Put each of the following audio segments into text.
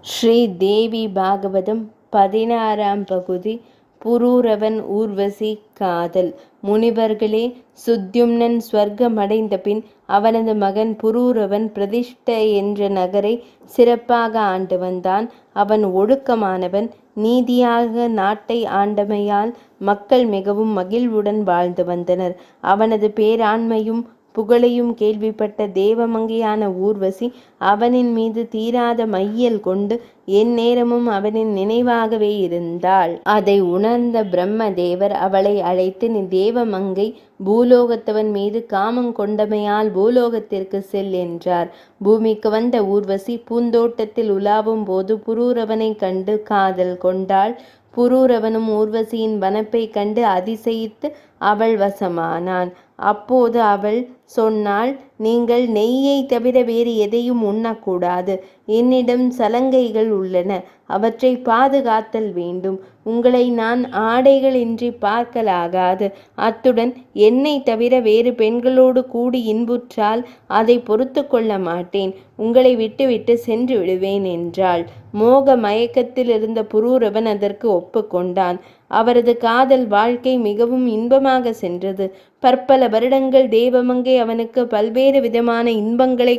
ஸ்ரீ தேவி பாகவதம் 16ஆம் பகுதி. புரூரவன் ஊர்வசி காதல். முனிவர்களே, சுத்யும்னன் ஸ்வர்க்கமடைந்த பின் அவனது மகன் புரூரவன் பிரதிஷ்டை என்ற நகரை சிறப்பாக ஆண்டு வந்தான். அவன் ஒழுக்கமானவன், நீதியாக நாட்டை ஆண்டமையால் மக்கள் மிகவும் மகிழ்வுடன் வாழ்ந்து வந்தனர். அவனது பேராண்மையும் புகழையும் கேள்விப்பட்ட தேவமங்கையான ஊர்வசி அவனின் மீது தீராத மையல் கொண்டு எந்நேரமும் அவனின் நினைவாகவே இருந்தாள். அதை உணர்ந்த பிரம்மதேவர் அவளை அழைத்து, நீ தேவமங்கை, பூலோகத்தவன் மீது காமம் கொண்டமையால் பூலோகத்திற்கு செல் என்றார். பூமிக்கு வந்த ஊர்வசி பூந்தோட்டத்தில் உலாவும் போது புரூரவனை கண்டு காதல் கொண்டாள். புரூரவனும் ஊர்வசியின் வனப்பை கண்டு அதிசயித்து அவள் வசமானான். அப்போது அவள் சொன்னாள், நீங்கள் நெய்யை தவிர வேறு எதையும் உண்ணக்கூடாது. என்னிடம் சலங்கைகள் உள்ளன, அவற்றை பாதுகாத்தல் வேண்டும். உங்களை நான் ஆடைகளின்றி பார்க்கலாகாது. அத்துடன் என்னை தவிர வேறு பெண்களோடு கூடி இன்புற்றால் அதை பொறுத்து கொள்ள மாட்டேன். உங்களை விட்டுவிட்டு சென்று விடுவேன் என்றாள். மோக மயக்கத்தில் இருந்த புரூரவன் அதற்கு ஒப்புக்கொண்டான். அவரது காதல் வாழ்க்கை மிகவும் இன்பமாக சென்றது. பற்பல வருடங்கள் தேவமங்கை அவனுக்கு பல்வேறு விதமான இன்பங்களை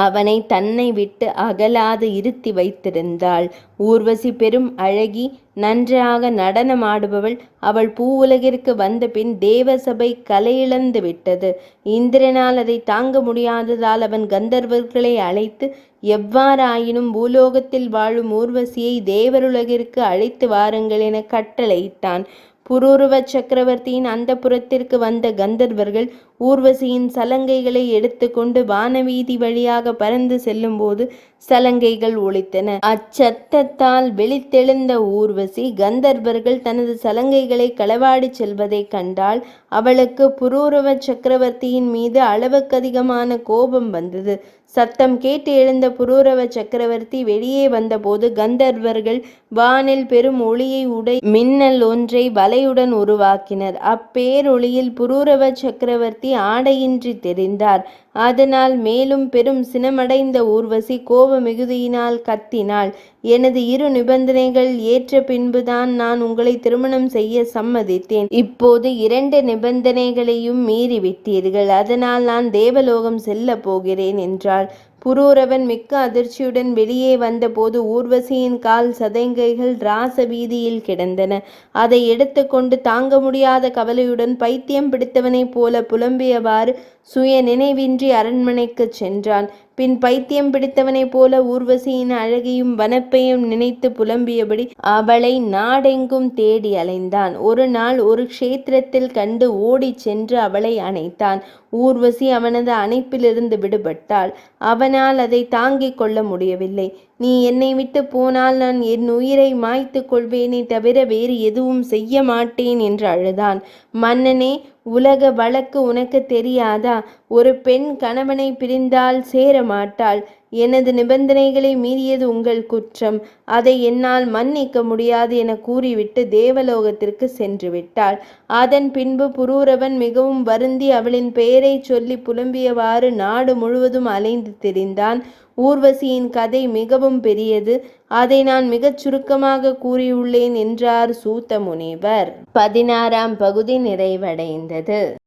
அவனை தன்னை விட்டு அகலாது இருத்தி வைத்திருந்தாள். ஊர்வசி பெரும் அழகி, நன்றாக நடனமாடுபவள். அவள் பூவுலகிற்கு வந்த பின் தேவசபை கலையிழந்து விட்டது. இந்திரனால் அதை தாங்க முடியாததால் அவன் கந்தர்வர்களை அழைத்து, எவ்வாறாயினும் பூலோகத்தில் வாழும் ஊர்வசியை தேவருலகிற்கு அழைத்து வாருங்கள் என கட்டளையிட்டான். புரூரவ சக்கரவர்த்தியின் அந்தப்புரத்திற்கு வந்த கந்தர்வர்கள் ஊர்வசியின் சலங்கைகளை எடுத்துக்கொண்டு வானவீதி வழியாக பறந்து செல்லும்போது சலங்கைகள் ஒலித்தன. அச்சத்தத்தால் வெளித்தெழுந்த ஊர்வசி கந்தர்வர்கள் தனது சலங்கைகளை களவாடி செல்வதை கண்டாள். அவளுக்கு புரூரவ சக்கரவர்த்தியின் மீது அளவுக்கதிகமான கோபம் வந்தது. சத்தம் கேட்டு எழுந்த புரூரவ சக்கரவர்த்தி வெளியே வந்தபோது கந்தர்வர்கள் வானில் பெரும் ஒளியை உடை மின்னல் ஒன்றை வலையுடன் உருவாக்கினர். அப்பேரொளியில் புரூரவ சக்கரவர்த்தி ஆடையின்றி தெரிந்தார். அதனால் மேலும் பெரும் சினமடைந்த ஊர்வசி கோப மிகுதியினால் கத்தினாள், எனது 2 நிபந்தனைகள் ஏற்ற பின்புதான் நான் உங்களை திருமணம் செய்ய சம்மதித்தேன். இப்போது 2 நிபந்தனைகளையும் மீறிவிட்டீர்கள். அதனால் நான் தேவலோகம் செல்ல போகிறேன் என்றாள். புரூரவன் மிக்க அதிர்ச்சியுடன் வெளியே வந்தபோது ஊர்வசியின் கால் சதங்கைகள் ராச வீதியில் கிடந்தன. அதை எடுத்துக்கொண்டு தாங்க முடியாத கவலையுடன் பைத்தியம் பிடித்தவனைப் போல புலம்பியவாறு சுய நினைவின்றி அரண்மனைக்கு சென்றான். பின் பைத்தியம் பிடித்தவனைப் போல ஊர்வசியின் அழகையும் வனப்பையும் நினைத்து புலம்பியபடி அவளை நாடெங்கும் தேடி அலைந்தான். ஒரு நாள் ஒரு க்ஷேத்திரத்தில் கண்டு ஓடிச் சென்று அவளை அணைத்தான். ஊர்வசி அவனது அணைப்பிலிருந்து விடுபட்டாள். அவனால் அதை தாங்கிக் கொள்ள முடியவில்லை. நீ என்னை விட்டு போனால் நான் என் உயிரை மாய்த்து கொள்வேனே தவிர வேறு எதுவும் செய்ய மாட்டேன் என்று அழுதான். மன்னனே, உலக வழக்கு உனக்கு தெரியாதா? ஒரு பெண் கணவனை பிரிந்தால் சேர மாட்டாள். எனது நிபந்தனைகளை மீறியது உங்கள் குற்றம். அதை என்னால் மன்னிக்க முடியாது என கூறிவிட்டு தேவலோகத்திற்கு சென்று விட்டாள். அதன் பின்பு புரூரவன் மிகவும் வருந்தி அவளின் பெயரை சொல்லி புலம்பியவாறு நாடு முழுவதும் அலைந்து திரிந்தான். ஊர்வசியின் கதை மிகவும் பெரியது. அதை நான் மிகச் சுருக்கமாக கூறியுள்ளேன் என்றார் சூத்த முனிவர். 16ஆம் பகுதி நிறைவடைந்தது.